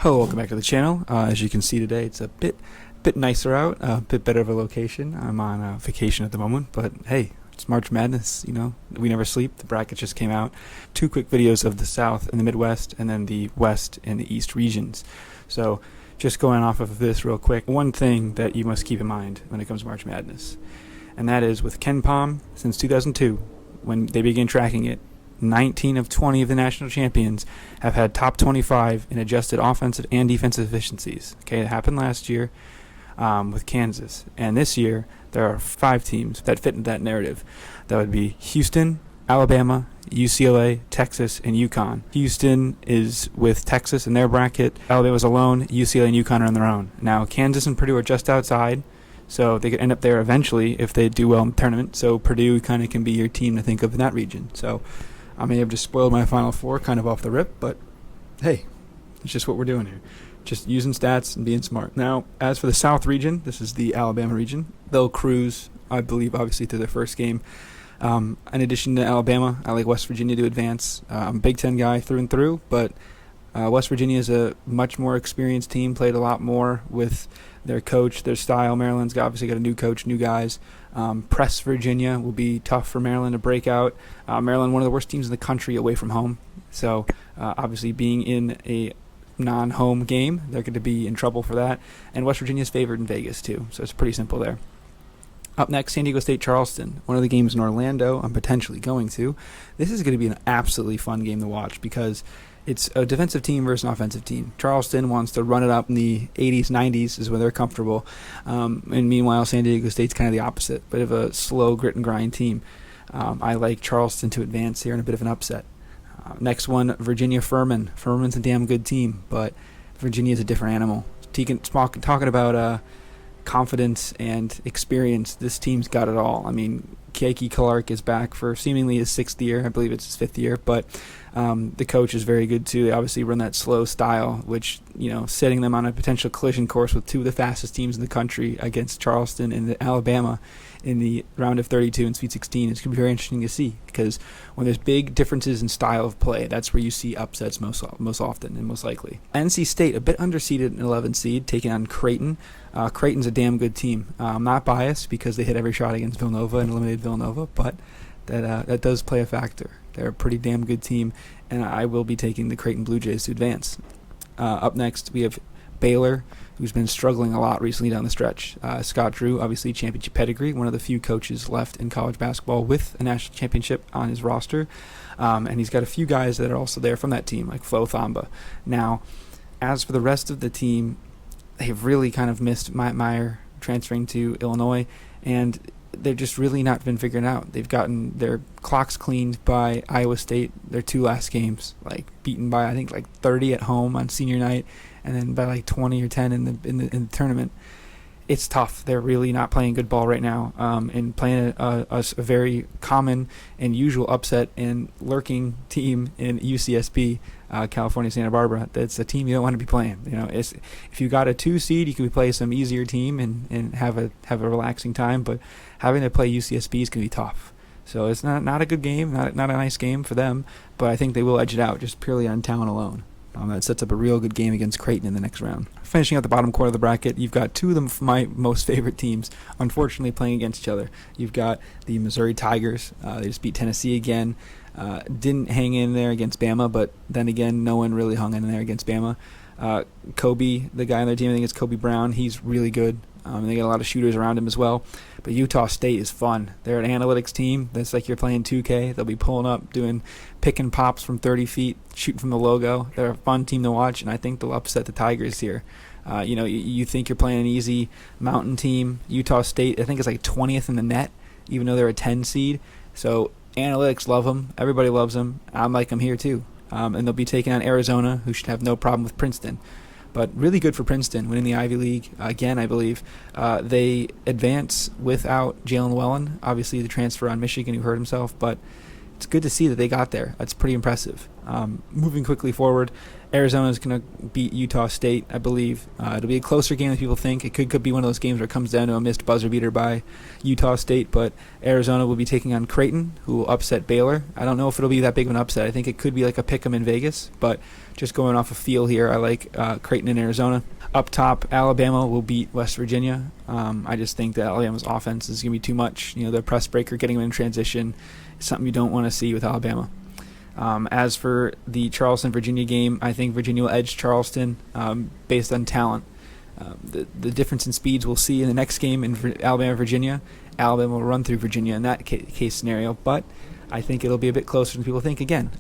Hello, welcome back to the channel. As you can see today, it's a bit nicer out, a bit better of a location. I'm on vacation at the moment, but hey, it's March Madness, you know, we never sleep. The brackets just came out. Two quick videos of the South and the Midwest, and then the West and the East regions. So just going off of this real quick, one thing that you must keep in mind when it comes to March Madness, and that is with KenPom, since 2002, when they began tracking it, 19 of 20 of the national champions have had top 25 in adjusted offensive and defensive efficiencies. Okay, it happened last year with Kansas. And this year, there are 5 teams that fit into that narrative. That would be Houston, Alabama, UCLA, Texas, and UConn. Houston is with Texas in their bracket. Alabama's alone. UCLA and UConn are on their own. Now, Kansas and Purdue are just outside, so they could end up there eventually if they do well in the tournament. So Purdue kind of can be your team to think of in that region. So I may have just spoiled my Final Four kind of off the rip, but hey, it's just what we're doing here. Just using stats and being smart. Now, as for the South region, this is the Alabama region. They'll cruise, I believe, obviously, to their first game. In addition to Alabama, I like West Virginia to advance. I'm a Big Ten guy through and through, but West Virginia is a much more experienced team, played a lot more with their coach, their style. Maryland's obviously got a new coach, new guys. Press Virginia will be tough for Maryland to break out. Maryland, one of the worst teams in the country away from home. So obviously being in a non-home game, they're going to be in trouble for that. And West Virginia's favored in Vegas too, so it's pretty simple there. Up next, San Diego State, Charleston. One of the games in Orlando I'm potentially going to. This is going to be an absolutely fun game to watch because it's a defensive team versus an offensive team. Charleston wants to run it up in the 80s, 90s is where they're comfortable. And meanwhile, San Diego State's kind of the opposite, bit of a slow grit and grind team. I like Charleston to advance here in a bit of an upset. Next one, Virginia Furman. Furman's a damn good team, but Virginia's a different animal. Talking about confidence and experience, this team's got it all. I mean, Keiki Clark is back for seemingly his 6th year. I believe it's his 5th year, but the coach is very good too. They obviously run that slow style, which, you know, setting them on a potential collision course with 2 of the fastest teams in the country against Charleston and Alabama in the round of 32 and Sweet 16. It's going to be very interesting to see because when there's big differences in style of play, that's where you see upsets most often and most likely. NC State, a bit underseeded, an 11 seed, taking on Creighton. Creighton's a damn good team. I'm not biased because they hit every shot against Villanova and eliminated Villanova, but that does play a factor. They're a pretty damn good team, and I will be taking the Creighton Blue Jays to advance. Up next, we have Baylor, who's been struggling a lot recently down the stretch. Scott Drew, obviously championship pedigree, one of the few coaches left in college basketball with a national championship on his roster. And he's got a few guys that are also there from that team, like Flo Thamba. Now, as for the rest of the team, they've really kind of missed Meyer transferring to Illinois, and they've just really not been figuring out. They've gotten their clocks cleaned by Iowa State, their 2 last games, like beaten by I think like 30 at home on senior night, and then by like 20 or 10 in the tournament. It's tough. They're really not playing good ball right now, and playing a very common and usual upset and lurking team in UCSB, California Santa Barbara. That's a team you don't want to be playing. You know, if you got a 2 seed, you could play some easier team and have a relaxing time. But having to play UCSB is going to be tough. So it's not a good game, not a nice game for them. But I think they will edge it out just purely on talent alone. That sets up a real good game against Creighton in the next round. Finishing out the bottom quarter of the bracket, you've got 2 of my most favorite teams, unfortunately, playing against each other. You've got the Missouri Tigers. They just beat Tennessee again. Didn't hang in there against Bama, but then again, no one really hung in there against Bama. Kobe, the guy on their team, I think it's Kobe Brown. He's really good. They got a lot of shooters around him as well. But Utah State is fun. They're an analytics team. That's like you're playing 2K. They'll be pulling up, doing pick and pops from 30 feet, shooting from the logo. They're a fun team to watch, and I think they'll upset the Tigers here. You think you're playing an easy mountain team. Utah State, I think, is like 20th in the net, even though they're a 10 seed. So analytics love them. Everybody loves them. I like them here too. And they'll be taking on Arizona, who should have no problem with Princeton. But really good for Princeton, winning the Ivy League again, I believe. They advance without Jalen Wellen, obviously the transfer on Michigan who hurt himself, but it's good to see that they got there. That's pretty impressive. Moving quickly forward, Arizona is going to beat Utah State, I believe. It'll be a closer game than people think. It could be one of those games where it comes down to a missed buzzer beater by Utah State, but Arizona will be taking on Creighton, who will upset Baylor. I don't know if it'll be that big of an upset. I think it could be like a pick 'em in Vegas, but just going off a feel here, I like Creighton and Arizona. Up top, Alabama will beat West Virginia. I just think that Alabama's offense is going to be too much. The press breaker, getting them in transition, is something you don't want to see with Alabama. As for the Charleston-Virginia game, I think Virginia will edge Charleston based on talent. The difference in speeds we'll see in the next game in Alabama-Virginia. Alabama will run through Virginia in that case scenario, but I think it'll be a bit closer than people think. Again,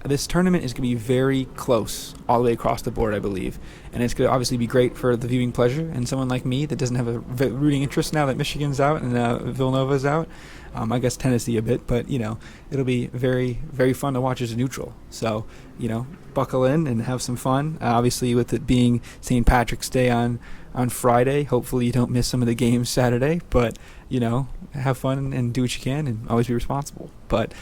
this tournament is going to be very close all the way across the board, I believe. And it's going to obviously be great for the viewing pleasure. And someone like me that doesn't have a rooting interest now that Michigan's out and Villanova's out, I guess Tennessee a bit, but, it'll be very, very fun to watch as a neutral. So, buckle in and have some fun. Obviously, with it being St. Patrick's Day on Friday, hopefully you don't miss some of the games Saturday, but, have fun and do what you can and always be responsible. But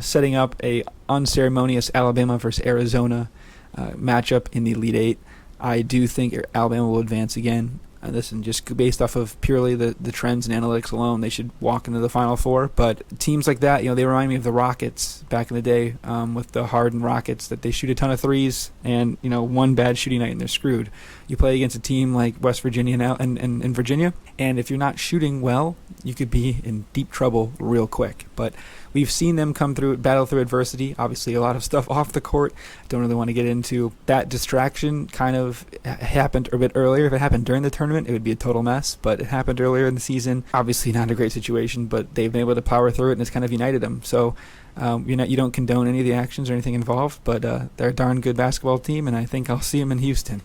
setting up a unceremonious Alabama versus Arizona matchup in the Elite Eight, I do think Alabama will advance again. Listen, just based off of purely the trends and analytics alone, they should walk into the Final Four. But teams like that, they remind me of the Rockets back in the day with the Harden Rockets, that they shoot a ton of threes and, one bad shooting night and they're screwed. You play against a team like West Virginia now and Virginia, and if you're not shooting well, you could be in deep trouble real quick. But we've seen them battle through adversity. Obviously, a lot of stuff off the court. Don't really want to get into that. Distraction kind of happened a bit earlier. If it happened during the tournament, it would be a total mess. But it happened earlier in the season. Obviously, not a great situation, but they've been able to power through it, and it's kind of united them. So you don't condone any of the actions or anything involved, but they're a darn good basketball team, and I think I'll see them in Houston.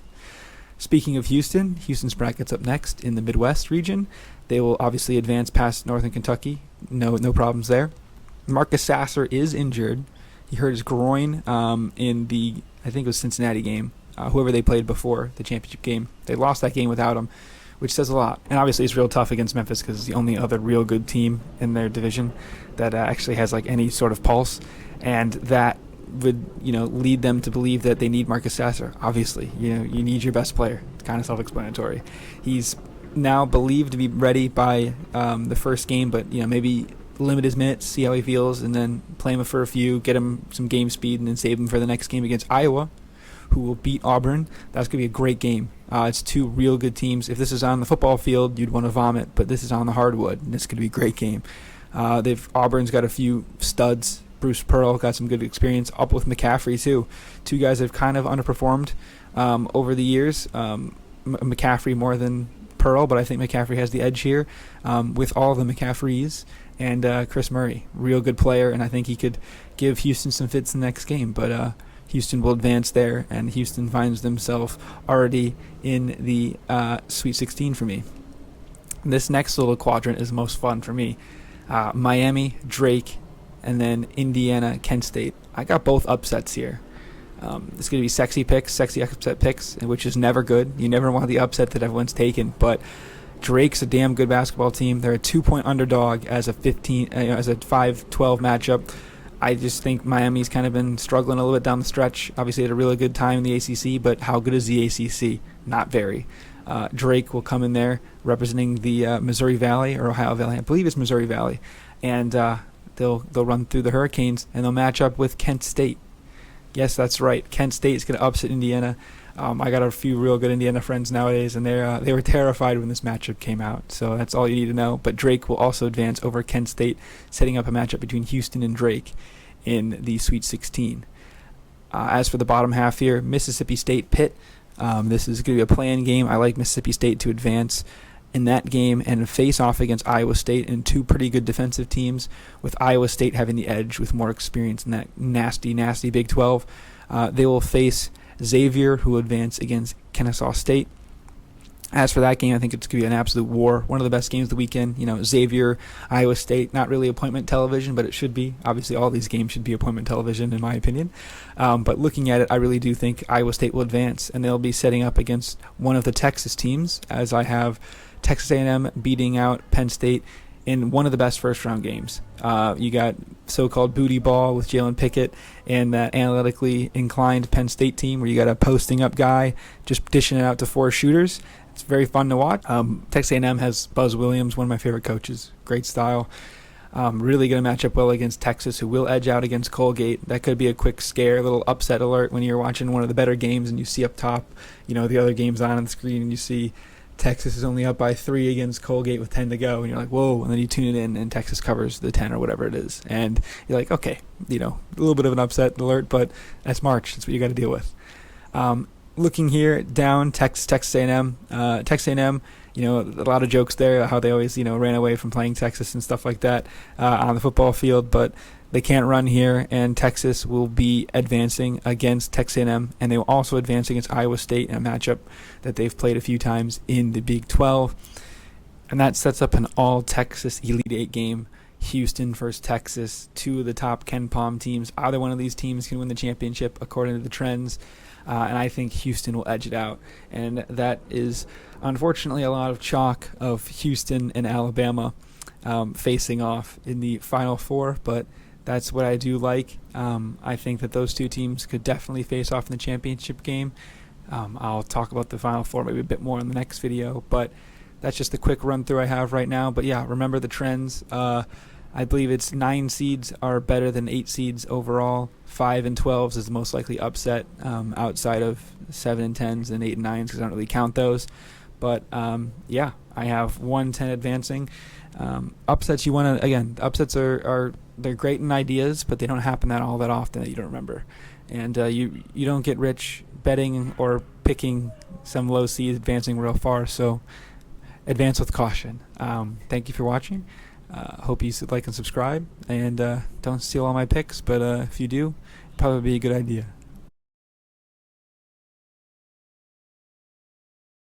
Speaking of Houston, Houston's bracket's up next in the Midwest region. They will obviously advance past Northern Kentucky. No problems there. Marcus Sasser is injured. He hurt his groin in the, I think it was Cincinnati game, whoever they played before the championship game. They lost that game without him, which says a lot. And obviously it's real tough against Memphis because it's the only other real good team in their division that actually has like any sort of pulse. And that would, lead them to believe that they need Marcus Sasser. Obviously, you need your best player. It's kind of self-explanatory. He's now believed to be ready by the first game, but, maybe limit his minutes, see how he feels, and then play him for a few, get him some game speed, and then save him for the next game against Iowa, who will beat Auburn. That's going to be a great game. It's two real good teams. If this is on the football field, you'd want to vomit, but this is on the hardwood, and it's going to be a great game. Auburn's got a few studs. Bruce Pearl got some good experience, up with McCaffrey, too. Two guys that have kind of underperformed over the years. McCaffrey more than Pearl, but I think McCaffrey has the edge here with all the McCaffreys. And Chris Murray, real good player, and I think he could give Houston some fits in the next game. But Houston will advance there, and Houston finds themselves already in the Sweet 16 for me. This next little quadrant is most fun for me. Miami, Drake, and then Indiana, Kent State. I got both upsets here. It's going to be sexy upset picks, which is never good. You never want the upset that everyone's taken, but Drake's a damn good basketball team. They're a 2-point underdog as a 5-12 matchup. I just think Miami's kind of been struggling a little bit down the stretch. Obviously, had a really good time in the ACC, but how good is the ACC? Not very. Drake will come in there representing the Missouri Valley or Ohio Valley. I believe it's Missouri Valley, and they'll run through the Hurricanes and they'll match up with Kent State. Yes, that's right. Kent State is going to upset Indiana. I got a few real good Indiana friends nowadays, and they were terrified when this matchup came out. So that's all you need to know. But Drake will also advance over Kent State, setting up a matchup between Houston and Drake in the Sweet 16. As for the bottom half here, Mississippi State Pitt. This is going to be a play-in game. I like Mississippi State to advance in that game and face off against Iowa State and two pretty good defensive teams, with Iowa State having the edge with more experience in that nasty Big 12. They will face Xavier, who will advance against Kennesaw State. As for that game, I think it's going to be an absolute war. One of the best games of the weekend. Xavier, Iowa State, not really appointment television, but it should be. Obviously, all these games should be appointment television, in my opinion. But looking at it, I really do think Iowa State will advance, and they'll be setting up against one of the Texas teams, as I have Texas A&M beating out Penn State in one of the best first-round games. You got so-called booty ball with Jalen Pickett and that analytically inclined Penn State team where you got a posting-up guy just dishing it out to 4 shooters. It's very fun to watch. Texas A&M has Buzz Williams, one of my favorite coaches. Great style. Really going to match up well against Texas, who will edge out against Colgate. That could be a quick scare, a little upset alert when you're watching one of the better games and you see up top, the other game's on the screen and you see Texas is only up by 3 against Colgate with 10 to go, and you're like, whoa, and then you tune it in and Texas covers the 10 or whatever it is. And you're like, okay, a little bit of an upset alert, but that's March. That's what you got to deal with. Looking here down, Texas A&M. Texas A&M, a lot of jokes there, how they always, ran away from playing Texas and stuff like that on the football field, but they can't run here, and Texas will be advancing against Texas A&M, and they will also advance against Iowa State in a matchup that they've played a few times in the Big 12, and that sets up an all-Texas Elite 8 game. Houston versus Texas, 2 of the top KenPom teams. Either one of these teams can win the championship according to the trends. And I think Houston will edge it out. And that is, unfortunately, a lot of chalk of Houston and Alabama facing off in the Final Four, but that's what I do like. I think that those 2 teams could definitely face off in the championship game. I'll talk about the Final Four maybe a bit more in the next video, but that's just the quick run-through I have right now. But yeah, remember the trends. I believe it's 9 seeds are better than 8 seeds overall. 5 and 12s is the most likely upset outside of 7 and 10s and 8 and 9s because I don't really count those. But yeah, I have 1-10 advancing. Upsets you want to, again, upsets are they're great in ideas, but they don't happen all that often that you don't remember. And you don't get rich betting or picking some low seeds advancing real far, so advance with caution. Thank you for watching. Hope you like and subscribe, and don't steal all my picks, but if you do, it'd probably be a good idea.